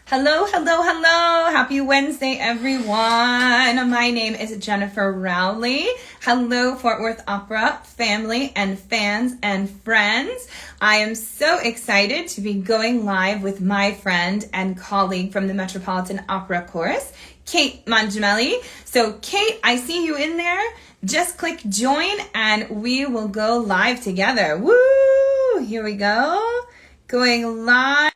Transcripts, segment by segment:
Hello, hello, hello. Happy Wednesday, everyone. My name is Jennifer Rowley. Hello, Fort Worth Opera family and fans and friends. I am so excited to be going live with my friend and colleague from the Metropolitan Opera Chorus, Kate Mangiameli. So, Kate, I see you in there. Just click join and we will go live together. Woo! Here we go. Going live.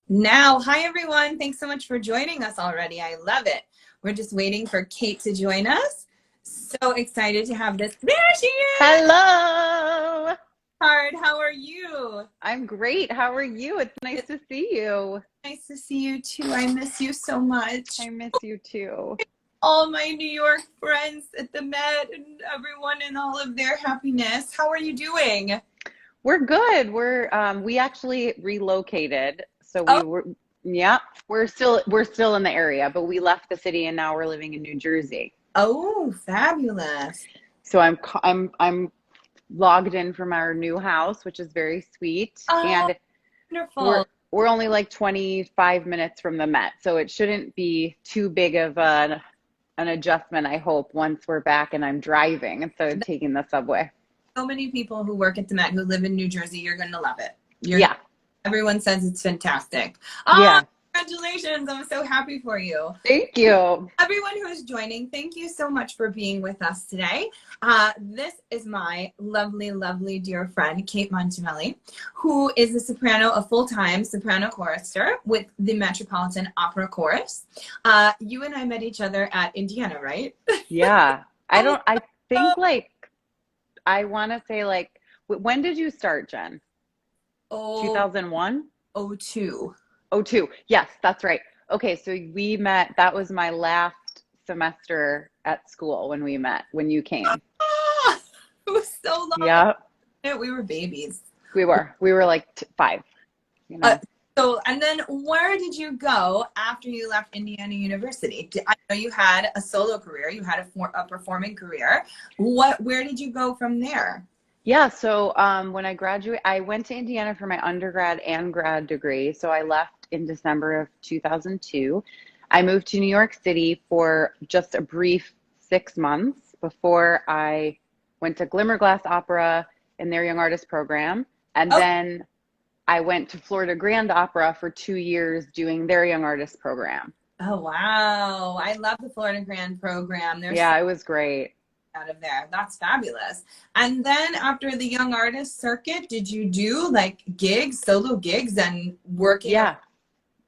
Now, hi everyone. Thanks so much for joining us already. I love it. We're just waiting for Kate to join us. So excited to have this. There she is. Hello. Hard. How are you? I'm great. How are you? It's nice to see you. Nice to see you too. I miss you so much. I miss you too. All my New York friends at the Met and everyone and all of their happiness. How are you doing? We're good. We actually relocated. So Oh, we're still in the area, but we left the city and now we're living in New Jersey. oh, fabulous. So I'm logged in from our new house, which is very sweet. Oh, And we're wonderful. we're only like 25 minutes from the Met, so it shouldn't be too big of an adjustment, I hope, once we're back and I'm driving instead of taking the subway. So many people who work at the Met who live in New Jersey. You're going to love it. Yeah. Everyone says it's fantastic. Oh, Yeah. congratulations. I'm so happy for you. Thank you. Everyone who is joining, thank you so much for being with us today. This is my lovely, lovely dear friend, Kate Mangiameli, who is a soprano, a full-time soprano chorister with the Metropolitan Opera Chorus. You and I met each other at Indiana, right? Yeah. Oh, I think like, I want to say like, when did you start, Jen? oh, 2001? oh, two. Oh, two. Yes, that's right. Okay. So we met, that was my last semester at school when we met, when you came. Ah, it was so long. Yeah, We were babies. we were like five, you Uh, know. and then where did you go after you left Indiana University? I know you had a solo career, you had a performing career. Where did you go from there? Yeah, so when I graduated, I went to Indiana for my undergrad and grad degree. So I left in December of 2002. I moved to New York City for just a brief 6 months before I went to Glimmerglass Opera in their Young Artist program. And Oh, then I went to Florida Grand Opera for 2 years doing their Young Artist program. oh wow. I love the Florida Grand program. There's so Yeah, it was great. much out of there. That's fabulous. And then after the young artist circuit, did you do like gigs, solo gigs and working Yeah.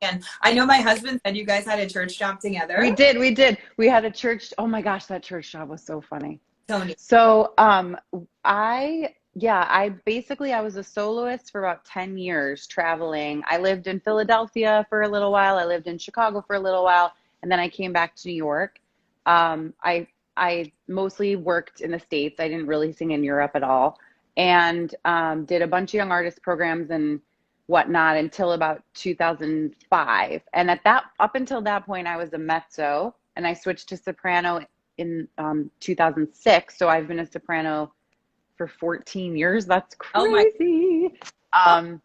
and I know my husband said you guys had a church job We together. did, we did. We had a church. Oh my gosh, that church job was so funny. Tony. So, I basically I was a soloist for about 10 years traveling. I lived in Philadelphia for a little while. I lived in Chicago for a little while, and then I came back to New York. I mostly worked in the States. I didn't really sing in Europe at all, and did a bunch of young artist programs and whatnot until about 2005. And up until that point, I was a mezzo, and I switched to soprano in 2006. So I've been a soprano for 14 years. That's Oh my crazy. Um,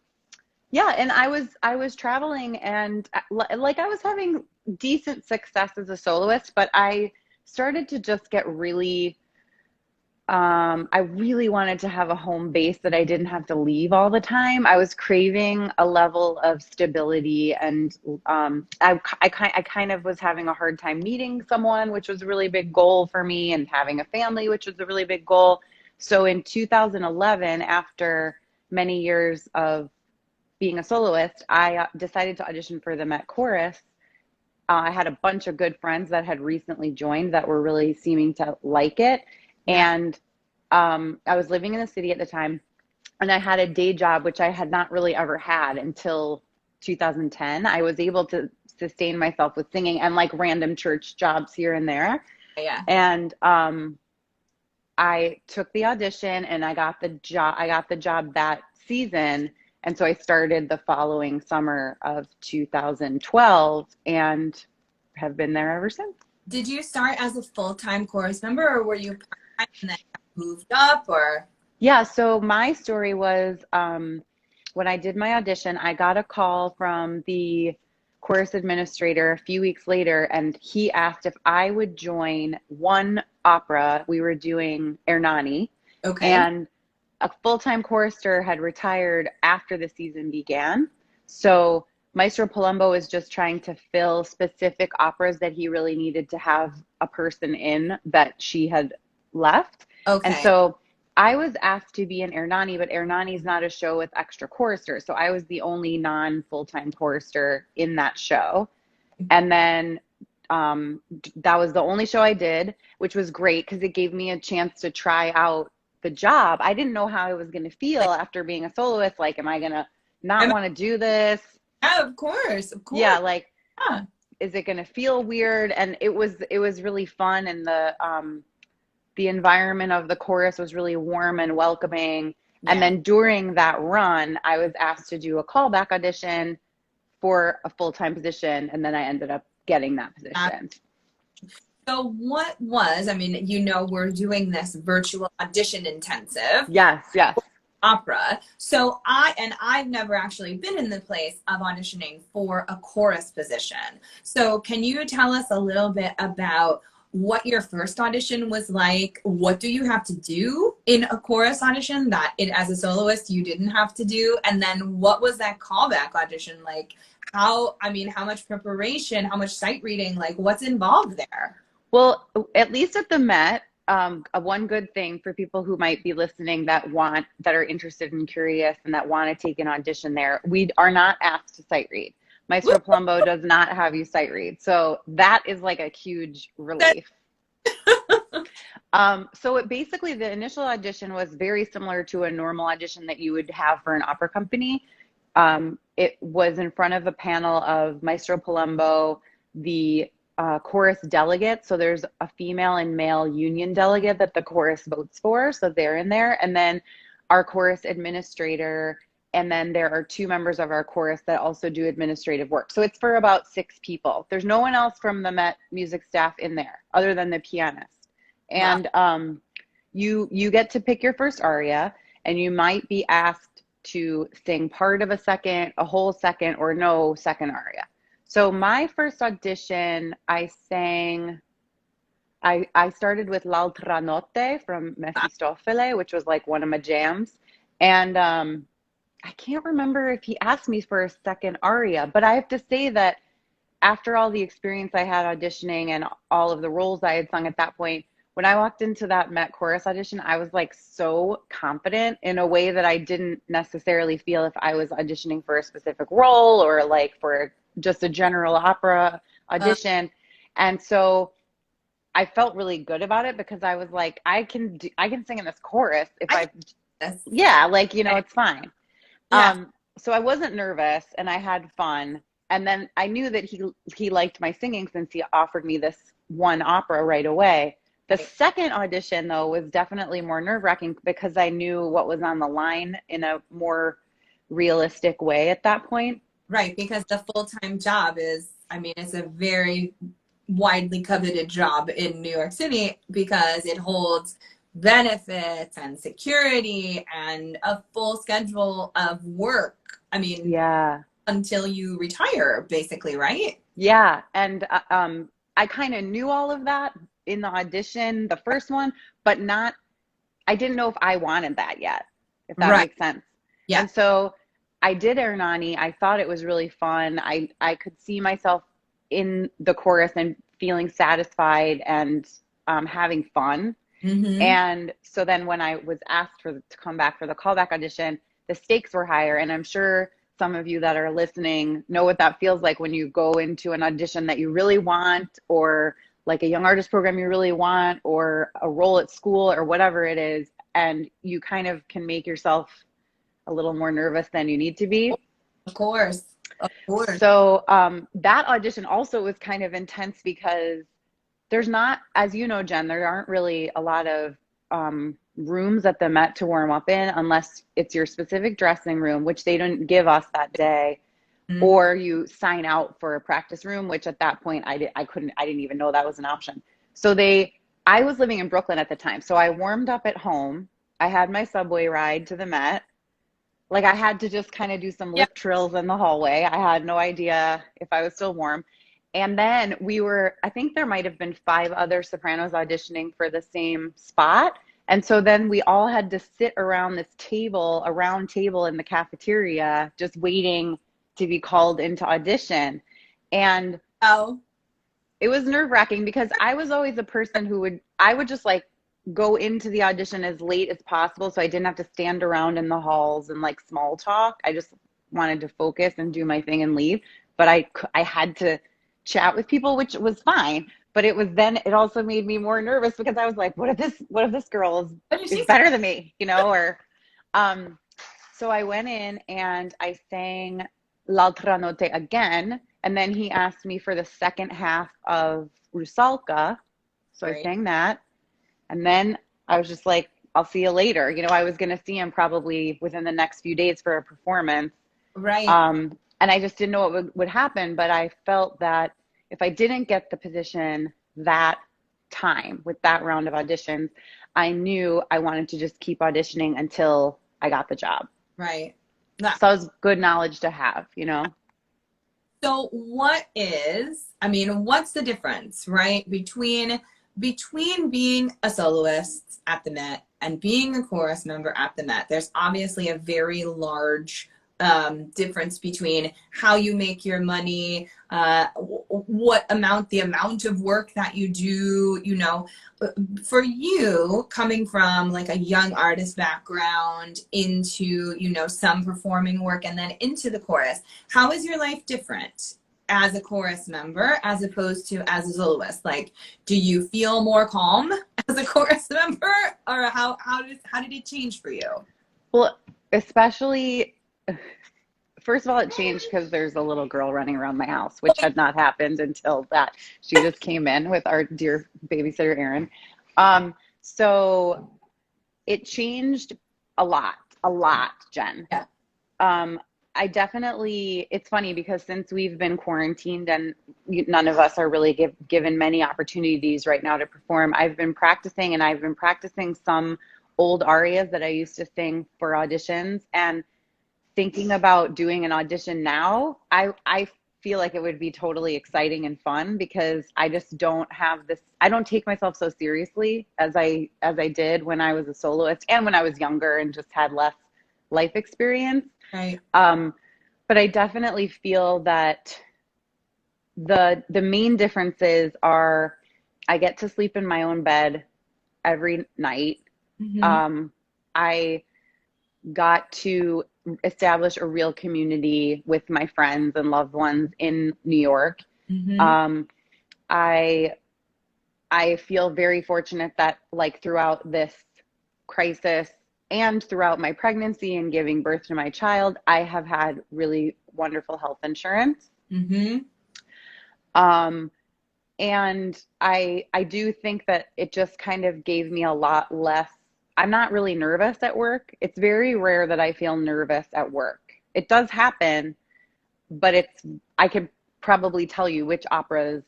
yeah, and I was traveling and like I was having decent success as a soloist, but I started to just get really I really wanted to have a home base that I didn't have to leave all the time. I was craving a level of stability, and I kind of was having a hard time meeting someone, which was a really big goal for me, and having a family, which was a really big goal. So in 2011, after many years of being a soloist, I decided to audition for the Met Chorus. I had a bunch of good friends that had recently joined that were really seeming to like it. yeah. And I was living in the city at the time, and I had a day job, which I had not really ever had until 2010. I was able to sustain myself with singing and like random church jobs here and there. Yeah. And I took the audition and I got the job. I got the job that season. And so I started the following summer of 2012 and have been there ever since. Did you start as a full-time chorus member or were you part-time and then moved up or? Yeah, so my story was when I did my audition, I got a call from the chorus administrator a few weeks later, and he asked if I would join one opera. We were doing Ernani, Okay. and a full-time chorister had retired after the season began. So Maestro Palumbo was just trying to fill specific operas that he really needed to have a person in that she had left. And Okay. so I was asked to be in Ernani, but Ernani is not a show with extra choristers. So I was the only non-full-time chorister in that show. And then that was the only show I did, which was great because it gave me a chance to try out the job. I didn't know how I was going to feel Like, after being a soloist. Like, am I going to not am want to do this? yeah, of course, of Yeah, course. like, Yeah. is it going to feel weird? And it was really fun, and the environment of the chorus was really warm and welcoming. And Yeah. then during that run, I was asked to do a callback audition for a full-time position, and then I ended up getting that position. So what was, I mean, we're doing this virtual audition intensive Yes, yes. opera. So I've never actually been in the place of auditioning for a chorus position. So can you tell us a little bit about what your first audition was like? What do you have to do in a chorus audition that as a soloist you didn't have to do? And then what was that callback audition like? How much preparation, how much sight reading, like what's involved there? Well, at least at the Met, one good thing for people who might be listening that are interested and curious and that want to take an audition there, we are not asked to sight read. Maestro Palumbo does not have you sight read. So that is like a huge relief. So basically the initial audition was very similar to a normal audition that you would have for an opera company. It was in front of a panel of Maestro Palumbo, the chorus delegate. So there's a female and male union delegate that the chorus votes for. So they're in there. And then our chorus administrator. And then there are two members of our chorus that also do administrative work. So it's for about 6 people. There's no one else from the Met music staff in there other than the pianist. And you get to pick your first aria, and you might be asked to sing part of a second, a whole second, or no second aria. So my first audition, I started with L'altra notte from Mefistofele, which was like one of my jams. And I can't remember if he asked me for a second aria, but I have to say that after all the experience I had auditioning and all of the roles I had sung at that point, when I walked into that Met chorus audition, I was like so confident in a way that I didn't necessarily feel if I was auditioning for a specific role or like for just a general opera audition. And so I felt really good about it because I was like, I can sing in this chorus if yeah, like, it's fine. Yeah. So I wasn't nervous and I had fun. And then I knew that he liked my singing since he offered me this one opera right away. The second audition, though, was definitely more nerve-wracking because I knew what was on the line in a more realistic way at that point. Right, because the full-time job it's a very widely coveted job in New York City because it holds benefits and security and a full schedule of work. Yeah. Until you retire, basically, right? Yeah. And I kind of knew all of that in the audition, the first one, but I didn't know if I wanted that yet, if that makes sense. Yeah. And so I did Ernani. I thought it was really fun. I could see myself in the chorus and feeling satisfied and having fun. Mm-hmm. And so then when I was asked to come back for the callback audition, the stakes were higher. And I'm sure some of you that are listening know what that feels like when you go into an audition that you really want, or like a young artist program you really want, or a role at school or whatever it is. And you kind of can make yourself a little more nervous than you need to be. Of course. Of course. So that audition also was kind of intense because there's not, as you know, Jen, there aren't really a lot of rooms at the Met to warm up in unless it's your specific dressing room, which they didn't give us that day, or you sign out for a practice room, which at that point I didn't even know that was an option. So I was living in Brooklyn at the time. So I warmed up at home. I had my subway ride to the Met. Like I had to just kind of do some Yeah. lip trills in the hallway. I had no idea if I was still warm. And then I think there might have been 5 other sopranos auditioning for the same spot. And so then we all had to sit around this table, a round table in the cafeteria, just waiting to be called into audition. And Oh, it was nerve wracking because I was always a person I would just like go into the audition as late as possible so I didn't have to stand around in the halls and like small talk. I just wanted to focus and do my thing and leave. But I had to chat with people, which was fine. But it also made me more nervous because I was like, what if this girl what did is she say? better than me, or, um, so I went in and I sang L'altra notte again. And then he asked me for the second half of Rusalka. So I Right. sang that. And then I was just like, I'll see you later. I was going to see him probably within the next few days for a performance. Right. And I just didn't know what would happen. But I felt that if I didn't get the position that time with that round of auditions, I knew I wanted to just keep auditioning until I got the job. Right. So it was good knowledge to have. So what's the difference, right, between being a soloist at the Met and being a chorus member at the Met? There's obviously a very large difference between how you make your money, the amount of work that you do, for you coming from like a young artist background into, some performing work and then into the chorus. How is your life different as a chorus member as opposed to as a soloist? Like, do you feel more calm as a chorus member, or how did it change for you? Well, especially, first of all, it changed because there's a little girl running around my house, which had not happened until that. She just came in with our dear babysitter, Erin. So it changed a lot, Jen. Yeah. It's funny because since we've been quarantined and none of us are really given many opportunities right now to perform, I've been practicing some old arias that I used to sing for auditions, and thinking about doing an audition now, I feel like it would be totally exciting and fun because I just don't have this. I don't take myself so seriously as I did when I was a soloist and when I was younger and just had less life experience. Right. But I definitely feel that the main differences are I get to sleep in my own bed every night. Mm-hmm. I got to establish a real community with my friends and loved ones in New York. Mm-hmm. I feel very fortunate that like throughout this crisis and throughout my pregnancy and giving birth to my child, I have had really wonderful health insurance. Mm-hmm. And I do think that it just kind of gave me a lot less. I'm not really nervous at work. It's very rare that I feel nervous at work. It does happen, but I could probably tell you which operas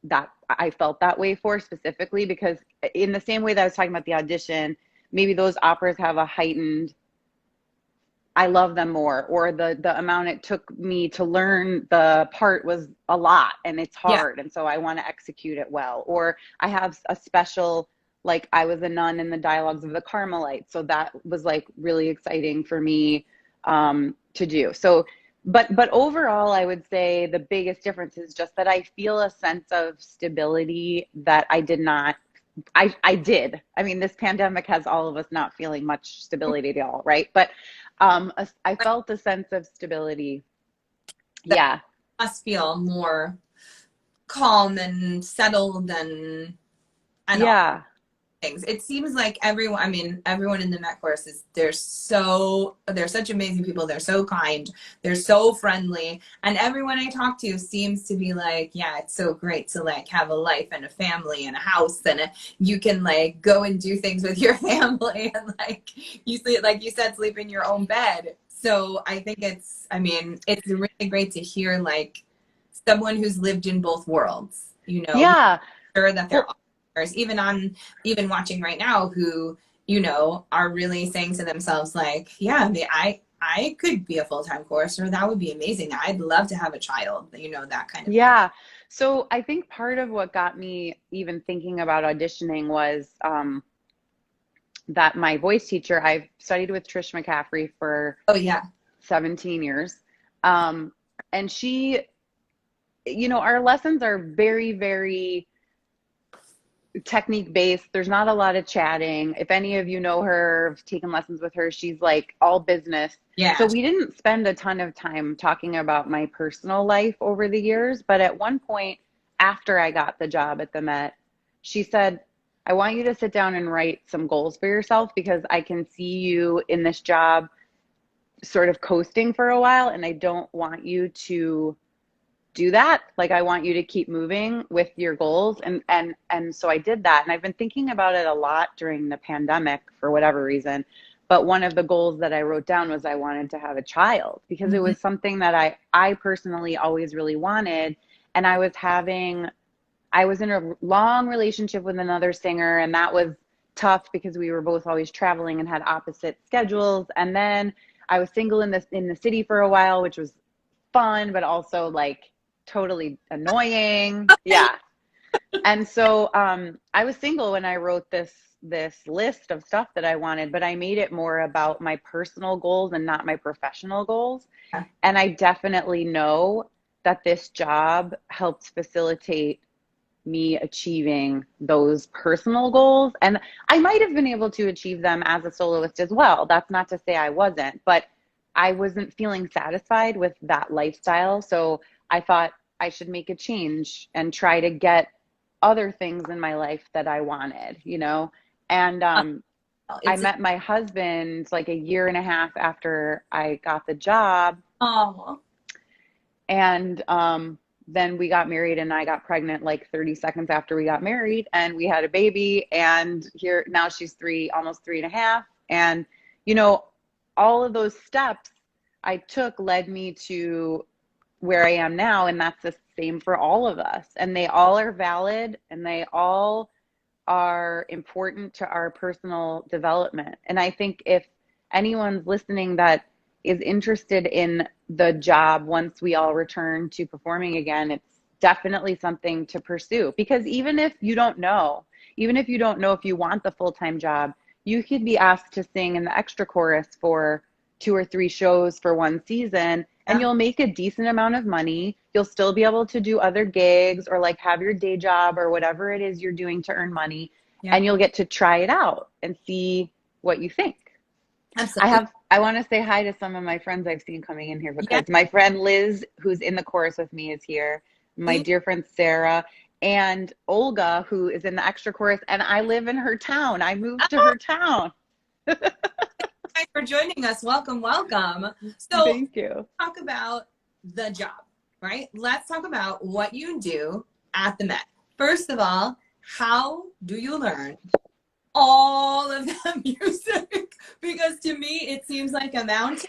that I felt that way for specifically, because in the same way that I was talking about the audition, maybe those operas have a heightened, I love them more, or the amount it took me to learn the part was a lot and it's Yeah. hard. And so I want to execute it well. Or I have a special, like I was a nun in the dialogues of the Carmelites. So that was like really exciting for me to do. So, but overall, I would say the biggest difference is just that I feel a sense of stability that I did not. I did. I mean, this pandemic has all of us not feeling much stability at all, right? But I felt a sense of stability. That Yeah. must feel more calm and settled and all Yeah. things. It seems like everyone in the Met course they're such amazing people. They're so kind. They're so friendly. And everyone I talk to seems to be like, yeah, it's so great to like have a life and a family and a house and you can like go and do things with your family and like you said, sleep in your own bed. So I think it's really great to hear like someone who's lived in both worlds, Yeah. sure that they're Well, even watching right now who, are really saying to themselves like, yeah, I could be a full-time chorister. That would be amazing. I'd love to have a child, that kind of. Yeah. So I think part of what got me even thinking about auditioning was that my voice teacher, I've studied with Trish McCaffrey for Oh yeah. 17 years. And she, our lessons are very, very technique based. There's not a lot of chatting. If any of you know her, have taken lessons with her, she's like all business. So Yeah. we didn't spend a ton of time talking about my personal life over the years. But at one point, after I got the job at the Met, she said, I want you to sit down and write some goals for yourself because I can see you in this job sort of coasting for a while, and I don't want you to do that. Like, I want you to keep moving with your goals. And so I did that. And I've been thinking about it a lot during the pandemic for whatever reason. But one of the goals that I wrote down was I wanted to have a child because it Mhm. was something that I personally always really wanted. And I was in a long relationship with another singer, and that was tough because we were both always traveling and had opposite schedules. And then I was single in the city for a while, which was fun, but also like totally annoying. Yeah. And so I was single when I wrote this list of stuff that I wanted, but I made it more about my personal goals and not my professional goals. Yeah. And I definitely know that this job helps facilitate me achieving those personal goals. And I might have been able to achieve them as a soloist as well. That's not to say I wasn't, but I wasn't feeling satisfied with that lifestyle. So I thought I should make a change and try to get other things in my life that I wanted, And I It's met my husband like a year and a half after I got the job. oh. And then we got married, and I got pregnant like 30 seconds after we got married, and we had a baby. And here now she's almost 3.5. And, all of those steps I took led me to where I am now. And that's the same for all of us. And they all are valid, and they all are important to our personal development. And I think if anyone's listening that is interested in the job once we all return to performing again, it's definitely something to pursue. Because even if you don't know if you want the full-time job, you could be asked to sing in the extra chorus for 2 or 3 shows for one season, and Yeah. you'll make a decent amount of money. You'll still be able to do other gigs or like have your day job or whatever it is you're doing to earn money, Yeah. and you'll get to try it out and see what you think. Absolutely. I want to say hi to some of my friends I've seen coming in here Yeah. because my friend Liz, who's in the chorus with me, is here. My See? dear friend Sarah and Olga, who is in the extra chorus, and I live in her town. I moved to Oh, her town. thanks for joining us. Welcome, welcome. So Thank you. talk about the job, right? Let's talk about what you do at the Met. First of all, how do you learn all of that music? Because to me, it seems like a mountain.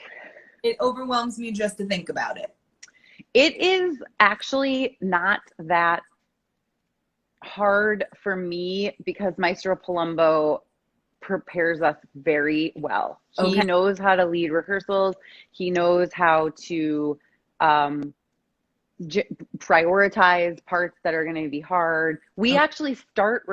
It overwhelms me just to think about it. It is actually not that hard for me because Maestro Palumbo prepares us very well. He Okay. knows how to lead rehearsals. He knows how to um, prioritize parts that are going to be hard. We Okay. actually start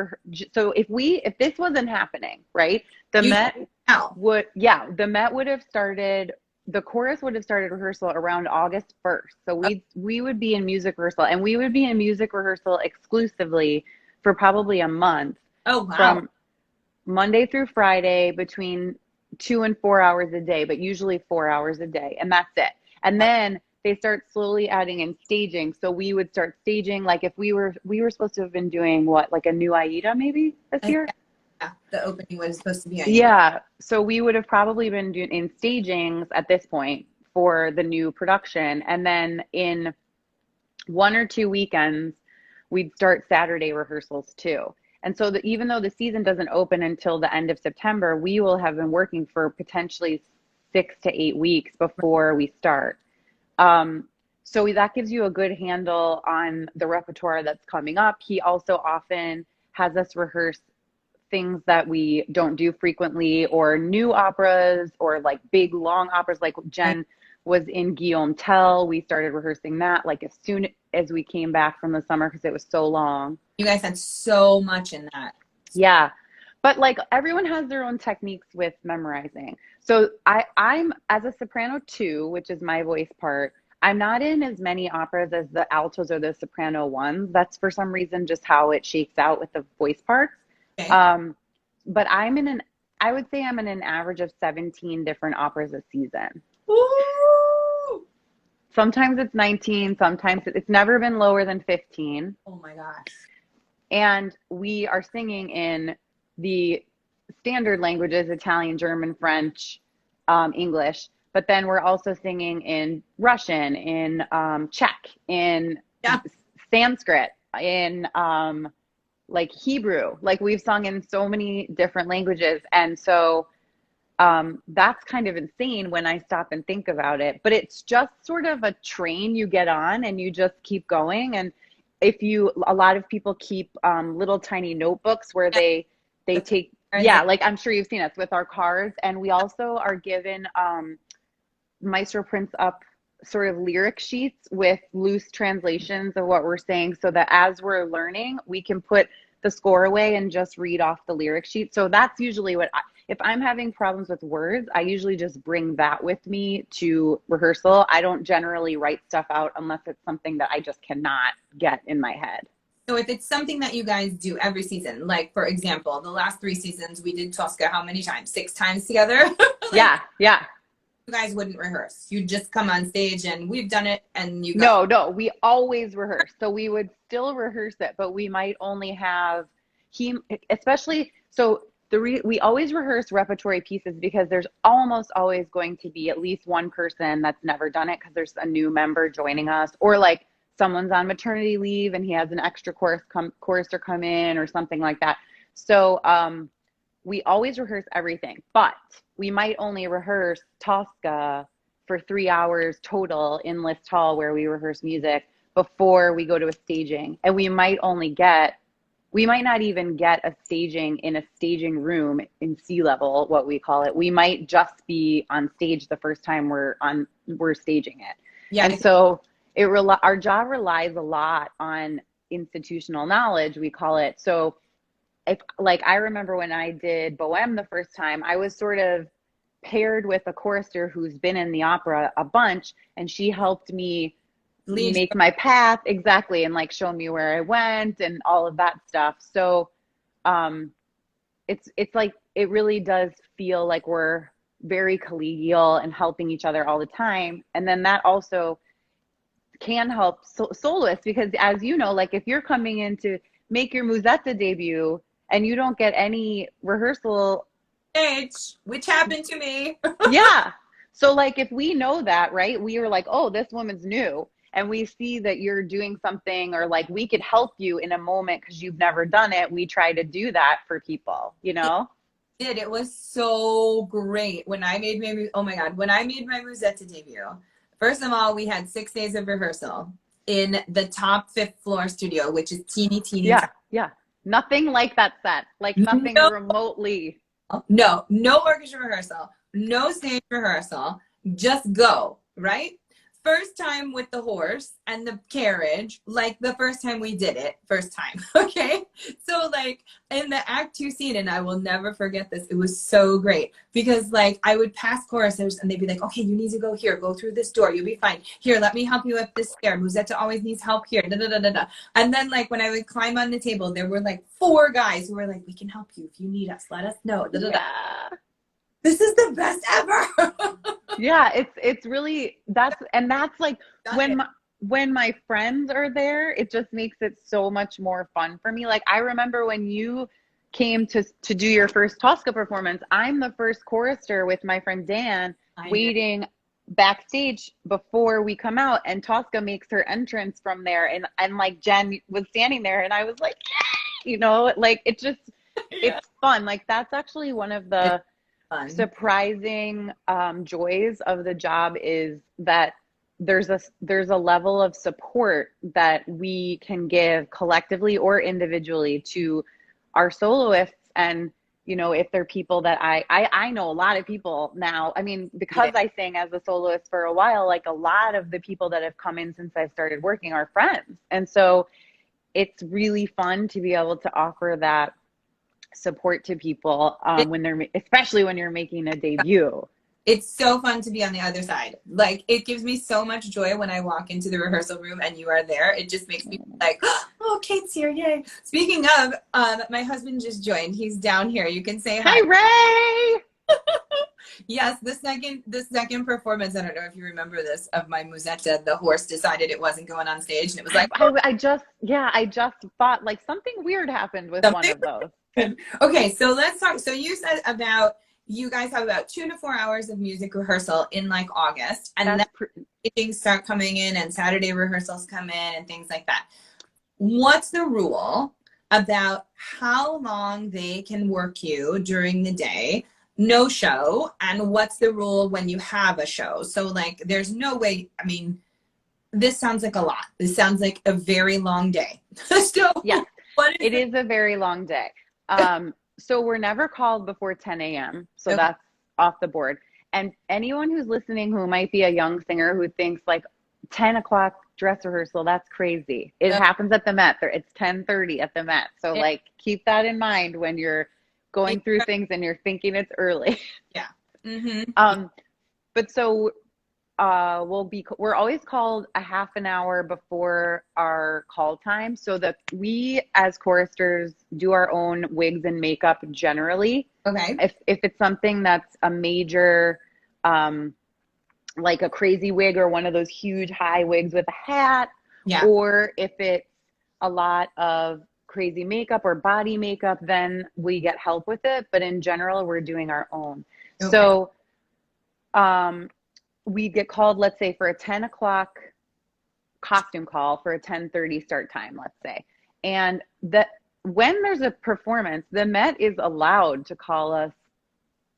so if this wasn't happening, right? The You Met now. the Met would have started the chorus would have started rehearsal around August 1st. So we would be in music rehearsal, and we would be in music rehearsal exclusively for probably a month Oh wow. from Monday through Friday between 2 and 4 hours a day, but usually 4 hours a day. And that's it. And then they start slowly adding in staging. So we would start staging. Like if we were supposed to have been doing like a new Aida maybe this year. Yeah, the opening was supposed to be on. Yeah. So we would have probably been doing in stagings at this point for the new production. And then in 1 or 2 weekends, we'd start Saturday rehearsals too. And so even though the season doesn't open until the end of September, we will have been working for potentially 6 to 8 weeks before we start. So that gives you a good handle on the repertoire that's coming up. He also often has us rehearse things that we don't do frequently, or new operas, or like big long operas. Like Jen was in Guillaume Tell. We started rehearsing that like as soon as we came back from the summer because it was so long. You guys had so much in that. Yeah. But like everyone has their own techniques with memorizing. So I'm as a soprano two, which is my voice part, I'm not in as many operas as the altos or the soprano ones. That's for some reason just how it shakes out with the voice parts. Okay. But I would say I'm in an average of 17 different operas a season. Woo! Sometimes it's 19, sometimes it's never been lower than 15. Oh my gosh. And we are singing in the standard languages, Italian, German, French, English. But then we're also singing in Russian, in Czech, in Sanskrit, in like Hebrew. Like we've sung in so many different languages. And so that's kind of insane when I stop and think about it. But it's just sort of a train you get on and you just keep going. And a lot of people keep little tiny notebooks where they take, like I'm sure you've seen us with our cards. And we also are given Maestro prints up sort of lyric sheets with loose translations of what we're saying, so that as we're learning, we can put the score away and just read off the lyric sheet. So that's usually if I'm having problems with words, I usually just bring that with me to rehearsal. I don't generally write stuff out unless it's something that I just cannot get in my head. So if it's something that you guys do every season, like for example, the last 3 seasons we did Tosca how many times? 6 times together? Yeah. You guys wouldn't rehearse. You'd just come on stage and we've done it and you go. No, we always rehearse. So we would still rehearse it, but we might only have especially so we always rehearse repertory pieces because there's almost always going to be at least one person that's never done it because there's a new member joining us, or like someone's on maternity leave and he has an extra chorister come in or something like that. So we always rehearse everything, but we might only rehearse Tosca for 3 hours total in List Hall where we rehearse music before we go to a staging. And we might not even get a staging in a staging room in sea level, what we call it. We might just be on stage the first time we're staging it. Yeah. And so our job relies a lot on institutional knowledge, we call it. So I remember when I did Bohème the first time, I was sort of paired with a chorister who's been in the opera a bunch, and she helped me make my path exactly and like show me where I went and all of that stuff. So it's like it really does feel like we're very collegial and helping each other all the time. And then that also can help soloists because, as you know, like if you're coming in to make your Musetta debut and you don't get any rehearsal stage, which happened to me. Yeah. So like if we know that, right, we were like, oh, this woman's new, and we see that you're doing something, or like we could help you in a moment because you've never done it. We try to do that for people, you know? It was so great when I made when I made my Musetta debut. First of all, we had 6 days of rehearsal in the top 5th floor studio, which is teeny. Yeah. Nothing like that set, like nothing remotely. No orchestra rehearsal, no stage rehearsal, just go, right? First time with the horse and the carriage, like the first time we did it, first time, okay? So like in the Act 2 scene, and I will never forget this, it was so great because like I would pass choristers and they'd be like, okay, you need to go here, go through this door, you'll be fine. Here, let me help you up this stair. Musetta always needs help here, da. And then like when I would climb on the table, there were like 4 guys who were like, we can help you if you need us, let us know, da. This is the best ever. Yeah, it's really that's like when my friends are there, it just makes it so much more fun for me. Like I remember when you came to do your first Tosca performance, I'm the first chorister with my friend Dan waiting backstage before we come out, and Tosca makes her entrance from there, and like Jen was standing there and I was like, yeah! You know, like it just it's fun. Like that's actually one of the surprising joys of the job is that there's a level of support that we can give collectively or individually to our soloists And, you know, if they're people that I know a lot of people now, I mean, because I sang as a soloist for a while, like a lot of the people that have come in since I started working are friends. And so it's really fun to be able to offer that support to people when they're, especially when you're making a debut. It's so fun to be on the other side. Like, it gives me so much joy when I walk into the rehearsal room and you are there. It just makes me like, oh, Kate's here, yay. Speaking of, my husband just joined. He's down here. You can say hi. Hi, Ray! Yes, the second performance, I don't know if you remember this, of my Musetta, the horse decided it wasn't going on stage, and it was like, I just thought like something weird happened with one of those. Okay, so let's talk. So you said about you guys have about 2 to 4 hours of music rehearsal in like August, and then things start coming in, and Saturday rehearsals come in, and things like that. What's the rule about how long they can work you during the day? No show, and what's the rule when you have a show? So like, there's no way. I mean, this sounds like a lot. This sounds like a very long day. So yeah, it is a very long day. So we're never called before 10 a.m. So that's off the board. And anyone who's listening who might be a young singer who thinks like 10 o'clock dress rehearsal, that's crazy. It happens at the Met. It's 10:30 at the Met. So like, keep that in mind when you're going through things and you're thinking it's early. Yeah. Mm-hmm. But so we're always called a half an hour before our call time, so that we as choristers do our own wigs and makeup generally. Okay. If it's something that's a major, like a crazy wig or one of those huge high wigs with a hat, or if it's a lot of crazy makeup or body makeup, then we get help with it. But in general, we're doing our own. Okay. So, we get called, let's say, for a 10 o'clock costume call for a 10:30 start time, let's say. And that when there's a performance, the Met is allowed to call us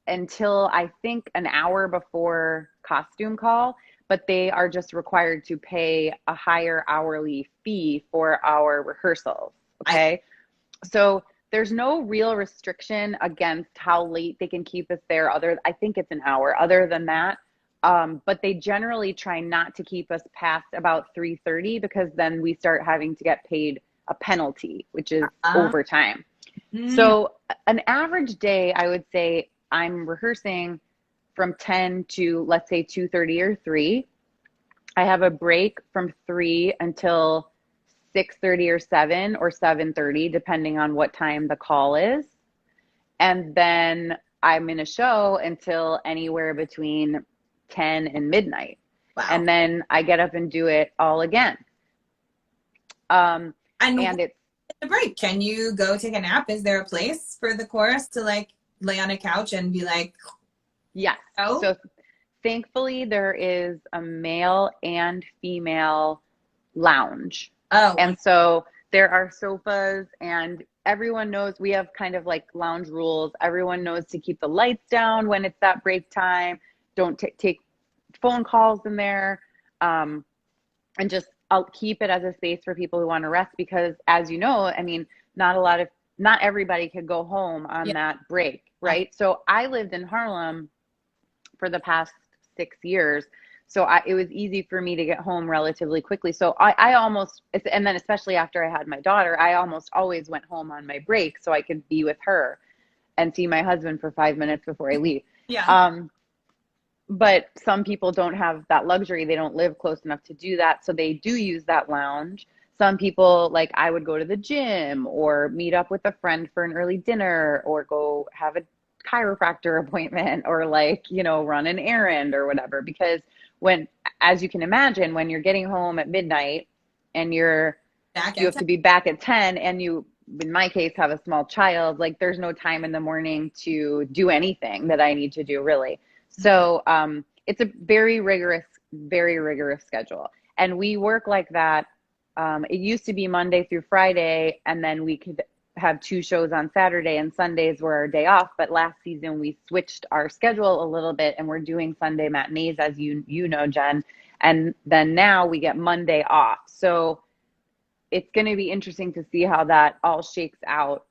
until I think an hour before costume call, but they are just required to pay a higher hourly fee for our rehearsals. Okay. So there's no real restriction against how late they can keep us there. I think it's an hour. Other than that, but they generally try not to keep us past about 3:30, because then we start having to get paid a penalty, which is overtime. So an average day, I would say I'm rehearsing from 10 to, let's say, 2:30 or 3. I have a break from 3 until 6:30 or 7 or 7:30, depending on what time the call is. And then I'm in a show until anywhere between 10 and midnight. Wow. And then I get up and do it all again. And it's a break. Can you go take a nap? Is there a place for the chorus to like lay on a couch and be like, yes. Oh? So thankfully there is a male and female lounge. Oh. And so there are sofas, and everyone knows we have kind of like lounge rules. Everyone knows to keep the lights down when it's that break time. Don't take phone calls in there, and just I'll keep it as a space for people who want to rest, because as you know, I mean, not everybody could go home on that break, right? So I lived in Harlem for the past 6 years, so it was easy for me to get home relatively quickly. So I almost, and then especially after I had my daughter, I almost always went home on my break so I could be with her and see my husband for 5 minutes before I leave. Yeah. But some people don't have that luxury. They don't live close enough to do that. So they do use that lounge. Some people, like I would go to the gym or meet up with a friend for an early dinner, or go have a chiropractor appointment, or like, you know, run an errand or whatever. Because as you can imagine, when you're getting home at midnight and you have to be back at 10, and you, in my case, have a small child, like there's no time in the morning to do anything that I need to do, really. So it's a very rigorous schedule. And we work like that. It used to be Monday through Friday, and then we could have 2 shows on Saturday, and Sundays were our day off. But last season we switched our schedule a little bit, and we're doing Sunday matinees, as you know, Jen. And then now we get Monday off. So it's going to be interesting to see how that all shakes out.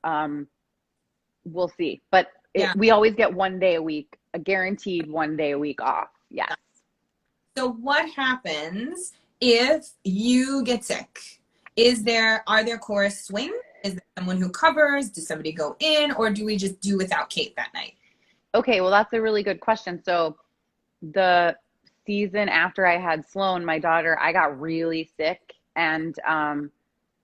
we'll see. But Yeah. we always get 1 day a week, a guaranteed 1 day a week off. Yes. So what happens if you get sick? Are there chorus swings? Is there someone who covers? Does somebody go in, or do we just do without Kate that night? Okay, well, that's a really good question. So the season after I had Sloan, my daughter, I got really sick, and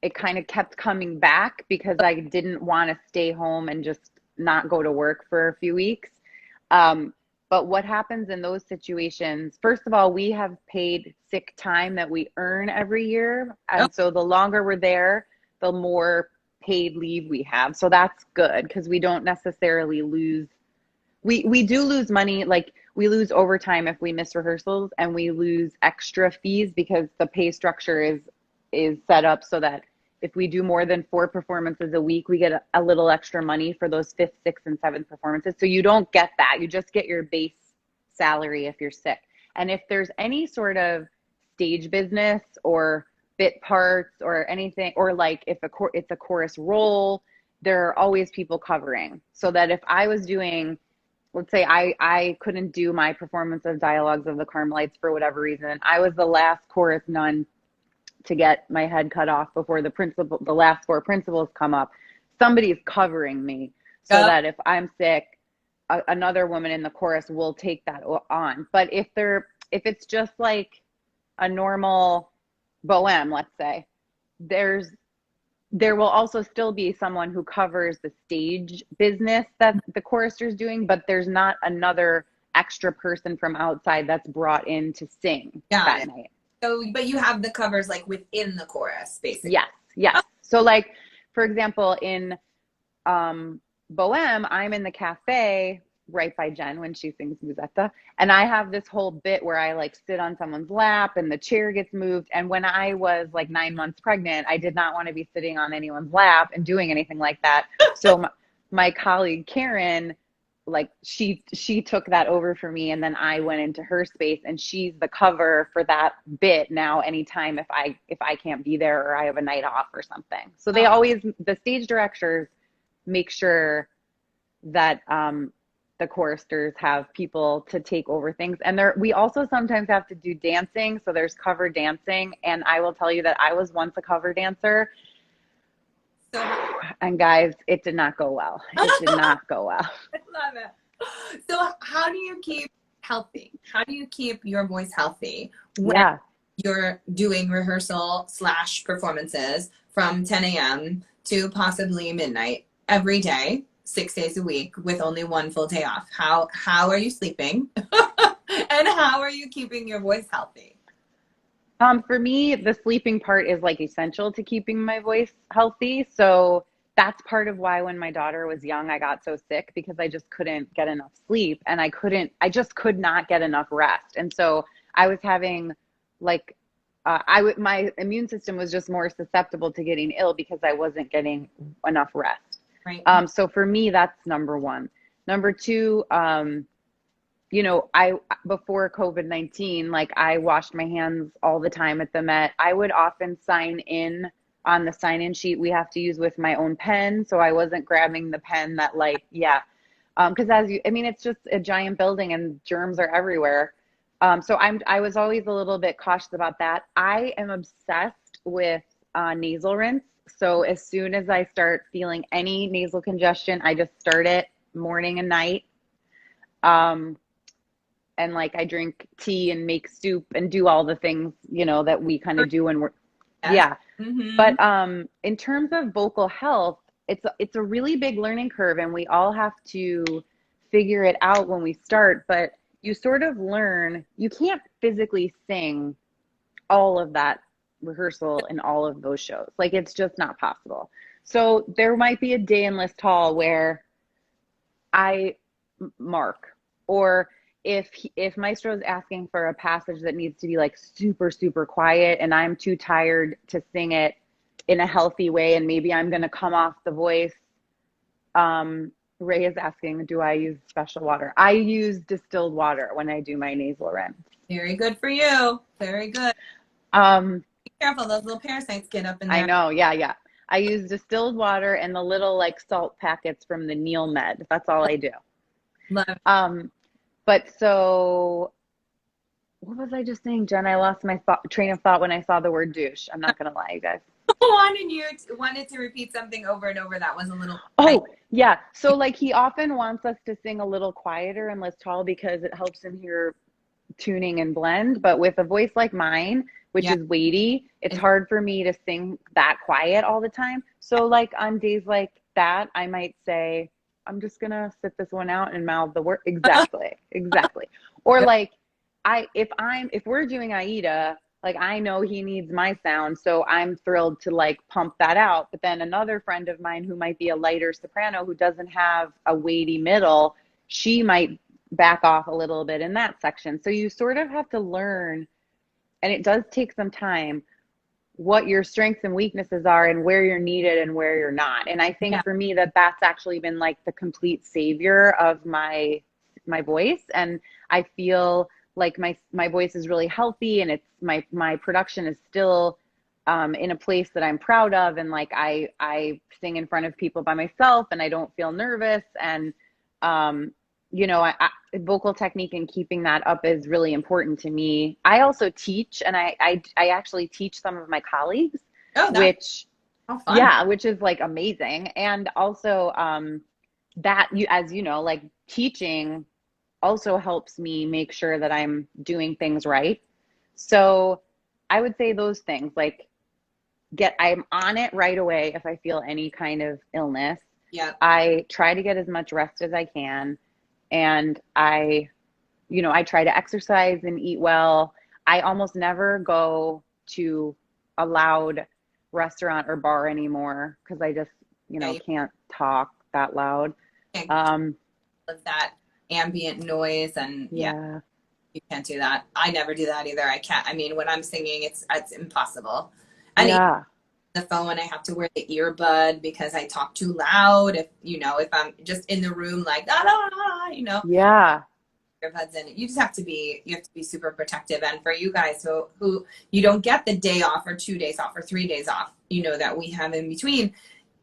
it kind of kept coming back because I didn't want to stay home and just not go to work for a few weeks. But what happens in those situations, first of all, we have paid sick time that we earn every year. And so the longer we're there, the more paid leave we have. So that's good because we don't necessarily lose. We do lose money, like we lose overtime if we miss rehearsals, and we lose extra fees because the pay structure is set up so that if we do more than 4 performances a week, we get a little extra money for those 5th, 6th, and 7th performances. So you don't get that. You just get your base salary if you're sick. And if there's any sort of stage business or bit parts or anything, or like if it's a chorus role, there are always people covering. So that if I was doing, let's say I couldn't do my performance of Dialogues of the Carmelites for whatever reason, I was the last chorus nun to get my head cut off before the last 4 principals come up, somebody's covering me so that if I'm sick, another woman in the chorus will take that on. But if it's just like a normal bohème, let's say, there will also still be someone who covers the stage business that the chorister's doing, but there's not another extra person from outside that's brought in to sing that night. So, but you have the covers like within the chorus, basically. Yes, yes. Oh. So like, for example, in Bohème, I'm in the cafe right by Jen when she sings Musetta, and I have this whole bit where I like sit on someone's lap and the chair gets moved. And when I was like 9 months pregnant, I did not want to be sitting on anyone's lap and doing anything like that. So my colleague Karen, like she took that over for me, and then I went into her space, and she's the cover for that bit now anytime if I can't be there or I have a night off or something. So they always, the stage directors make sure that the choristers have people to take over things. And we also sometimes have to do dancing, so there's cover dancing, and I will tell you that I was once a cover dancer. And guys, it did not go well. It did not go well. I love it. So how do you keep healthy? How do you keep your voice healthy when you're doing rehearsal / performances from 10 a.m. to possibly midnight every day, 6 days a week with only 1 full day off? How are you sleeping? And how are you keeping your voice healthy? For me, the sleeping part is like essential to keeping my voice healthy. So that's part of why when my daughter was young, I got so sick, because I just couldn't get enough sleep, and I just could not get enough rest. And so I was having like, my immune system was just more susceptible to getting ill because I wasn't getting enough rest. Right. So for me, that's number 1. Number 2, you know, before COVID-19, like I washed my hands all the time at the Met. I would often sign in on the sign-in sheet we have to use with my own pen. So I wasn't grabbing the pen that because it's just a giant building and germs are everywhere. So I was always a little bit cautious about that. I am obsessed with nasal rinse. So as soon as I start feeling any nasal congestion, I just start it morning and night. And like I drink tea and make soup and do all the things, you know, that we kind of do when we're, Mm-hmm. But in terms of vocal health, it's a really big learning curve, and we all have to figure it out when we start. But you sort of learn, you can't physically sing all of that rehearsal in all of those shows. Like it's just not possible. So there might be a day in List Hall where I mark, or if Maestro is asking for a passage that needs to be like super, super quiet and I'm too tired to sing it in a healthy way, and maybe I'm going to come off the voice. Ray is asking, do I use special water? I use distilled water when I do my nasal rinse. Very good for you. Very good. Be careful, those little parasites get up in there. I know. Yeah. I use distilled water and the little like salt packets from the Neil Med. That's all I do. Love. But so what was I just saying, Jen? I lost my train of thought when I saw the word douche. I'm not gonna lie, you guys. Wanted to repeat something over and over that was a little. Oh, yeah. So like he often wants us to sing a little quieter and less tall because it helps him hear tuning and blend. But with a voice like mine, which Yeah. is weighty, it's hard for me to sing that quiet all the time. So like on days like that, I might say, I'm just gonna sit this one out and mouth the word. Exactly. Exactly. Or like if we're doing Aida, like I know he needs my sound, so I'm thrilled to like pump that out. But then another friend of mine who might be a lighter soprano who doesn't have a weighty middle, she might back off a little bit in that section. So you sort of have to learn, and it does take some time, what your strengths and weaknesses are and where you're needed and where you're not. And I think for me that's actually been like the complete savior of my voice. And I feel like my voice is really healthy, and it's my production is still in a place that I'm proud of, and like I sing in front of people by myself and I don't feel nervous. And you know, vocal technique and keeping that up is really important to me. I also teach, and I actually teach some of my colleagues, which is like amazing. And also that you, as you know, like teaching also helps me make sure that I'm doing things right. So I would say those things, like I'm on it right away if I feel any kind of illness. Yeah. I try to get as much rest as I can. And I try to exercise and eat well. I almost never go to a loud restaurant or bar anymore because I just, can't talk that loud. With that ambient noise and you can't do that. I never do that either. I can't. I mean, when I'm singing, it's impossible. And the phone, I have to wear the earbud because I talk too loud. If I'm just in the room like earbuds in, you have to be super protective. And for you guys who you don't get the day off or 2 days off or 3 days off, that we have in between,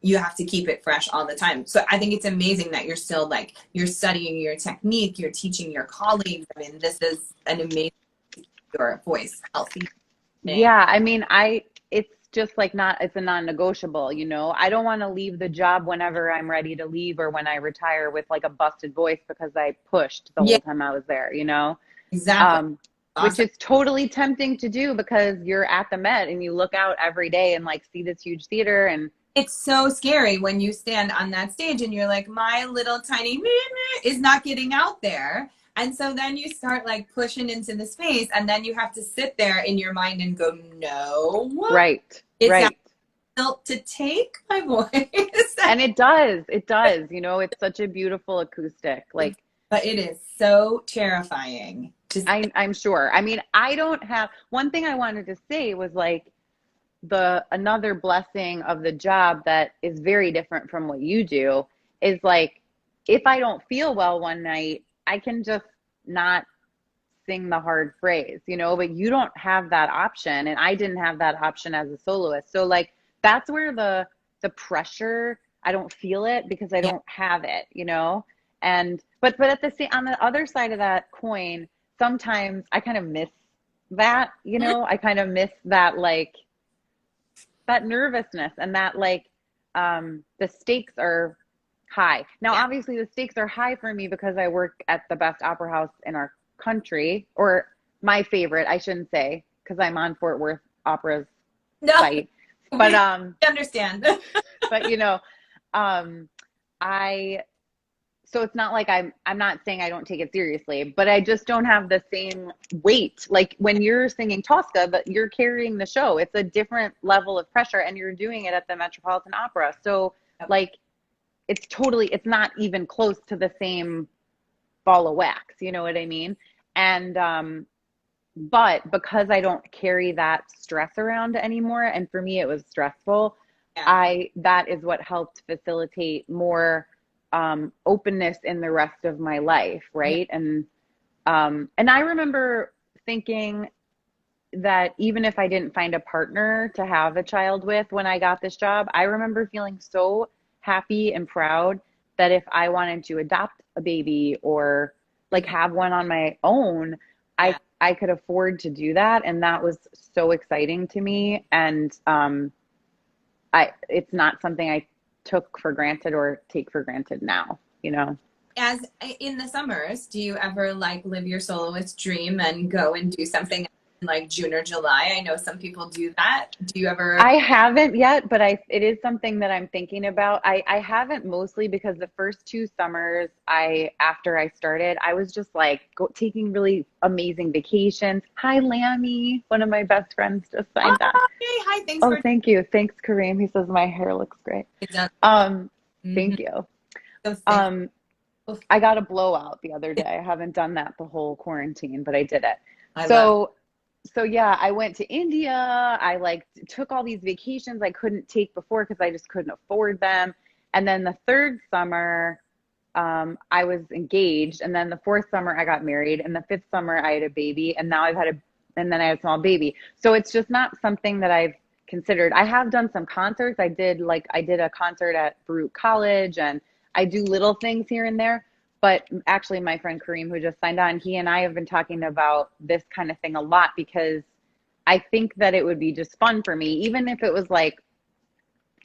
you have to keep it fresh all the time. So I think it's amazing that you're still like, you're studying your technique, you're teaching your colleagues. I mean, this is an amazing, your voice healthy thing. Yeah. I mean, it's just like it's a non-negotiable, I don't want to leave the job whenever I'm ready to leave or when I retire with like a busted voice because I pushed the whole time I was there, Exactly. Awesome. Which is totally tempting to do because you're at the Met and you look out every day and like see this huge theater, and it's so scary when you stand on that stage and you're like, my little tiny is not getting out there. And so then you start like pushing into the space, and then you have to sit there in your mind and go, no. Right. It's right. built to take my voice. And it does. It's such a beautiful acoustic. Like, but it is so terrifying. I'm sure. I mean, I don't have, one thing I wanted to say was like, another blessing of the job that is very different from what you do is like, if I don't feel well one night, I can just not sing the hard phrase, but you don't have that option. And I didn't have that option as a soloist. So like, that's where the pressure, I don't feel it because I don't have it, and, but at on the other side of that coin, sometimes I kind of miss that, I kind of miss that, like, that nervousness and that like the stakes are high. Now, obviously the stakes are high for me because I work at the best opera house in our country, or my favorite, I shouldn't say, because I'm on Fort Worth Opera's site. But I understand. But so it's not like I'm not saying I don't take it seriously, but I just don't have the same weight. Like when you're singing Tosca, but you're carrying the show, it's a different level of pressure, and you're doing it at the Metropolitan Opera. So like, it's not even close to the same ball of wax. You know what I mean? And, but because I don't carry that stress around anymore, and for me it was stressful, that is what helped facilitate more openness in the rest of my life. Right. And I remember thinking that even if I didn't find a partner to have a child with when I got this job, I remember feeling so happy and proud that if I wanted to adopt a baby or like have one on my own, Yeah. I could afford to do that, and that was so exciting to me. And I it's not something I took for granted or take for granted now, you know. As in the summers, do you ever like live your soloist dream and go and do something in like June or July? I know some people do that. Do you ever? I haven't yet, but it is something that I'm thinking about. I haven't, mostly because the first 2 summers after I started, I was just like taking really amazing vacations. Hi, Lammy. One of my best friends just Oh, signed on. hey, hi, thanks Oh, for thank you. Thanks, Kareem. He says my hair looks great. it does. Um, Mm-hmm. Thank you. So thanks. Um, I got a blowout the other day. I haven't done that the whole quarantine, but I did it. I love it. So yeah, I went to India. I like took all these vacations I couldn't take before because I just couldn't afford them. And then the third summer, I was engaged. And then the fourth summer, I got married. And the fifth summer, I had a baby. And now and then I had a small baby. So it's just not something that I've considered. I have done some concerts. I did a concert at Baruch College, and I do little things here and there. But actually, my friend Kareem, who just signed on, he and I have been talking about this kind of thing a lot, because I think that it would be just fun for me, even if it was like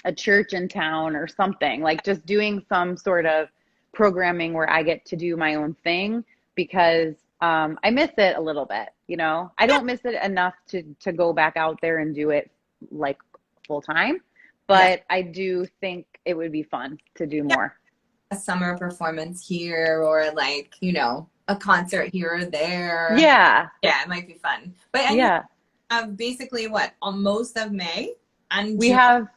a church in town or something, like just doing some sort of programming where I get to do my own thing, because I miss it a little bit. You know, I don't miss it enough to go back out there and do it like full time, Yeah. but I do think it would be fun to do Yeah. more. A summer performance here or like, a concert here or there. Yeah, Yeah, it might be fun. And you yeah. have basically what, on most of May and We June. have